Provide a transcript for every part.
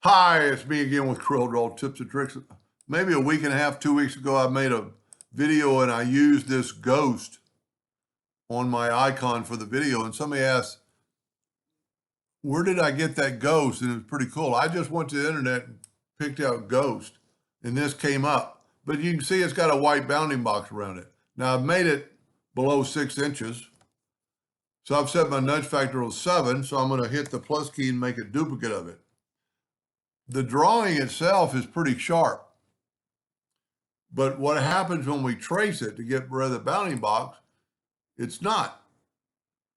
Hi, it's me again with CorelDraw Tips and Tricks. Maybe a week and a half, 2 weeks ago, I made a video and I used this ghost on my icon for the video. And somebody asked, where did I get that ghost? And it was pretty cool. I just went to the internet and picked out ghost and this came up. But you can see it's got a white bounding box around it. Now I've made it below 6 inches. So I've set my nudge factor to 7. So I'm going to hit the plus key and make a duplicate of it. The drawing itself is pretty sharp, but what happens when we trace it to get rid of the bounding box, it's not.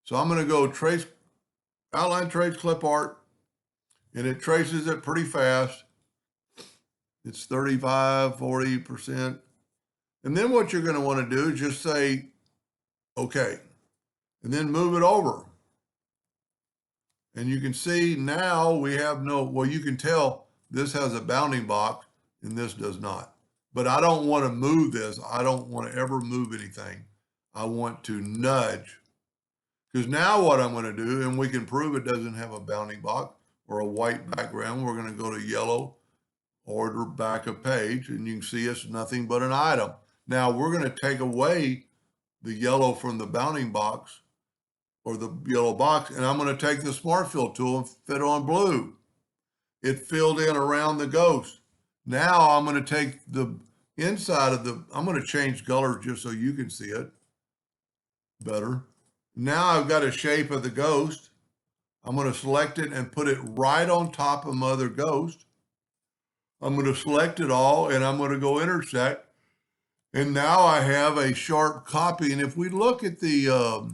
So I'm going to go trace, outline trace clip art, and it traces it pretty fast. It's 35, 40%. And then what you're going to want to do is just say, okay, and then move it over. And you can see now we have no, well, you can tell this has a bounding box and this does not. But I don't want to move this. I don't want to ever move anything. I want to nudge. Because now what I'm going to do, and we can prove it doesn't have a bounding box or a white background, we're going to go to yellow, order back a page, and you can see it's nothing but an item. Now we're going to take away the yellow from the bounding box or the yellow box, and I'm going to take the Smart Fill tool and fit on blue. It filled in around the ghost. Now I'm going to take the inside of the, I'm going to change color just so you can see it better. Now I've got a shape of the ghost. I'm going to select it and put it right on top of my other ghost. I'm going to select it all and I'm going to go intersect. And now I have a sharp copy. And if we look at the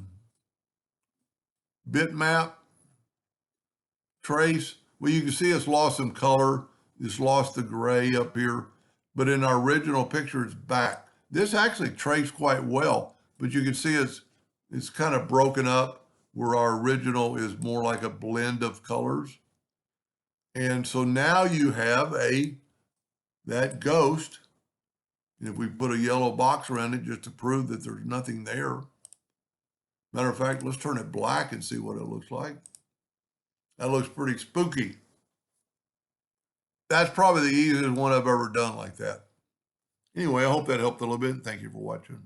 bitmap trace, well, you can see it's lost some color. It's lost the gray up here, but in our original picture, it's back. This actually traced quite well, but you can see it's kind of broken up where our original is more like a blend of colors. And so now you have that ghost. And if we put a yellow box around it just to prove that there's nothing there. Matter of fact, let's turn it black and see what it looks like. That looks pretty spooky. That's probably the easiest one I've ever done like that. Anyway, I hope that helped a little bit. Thank you for watching.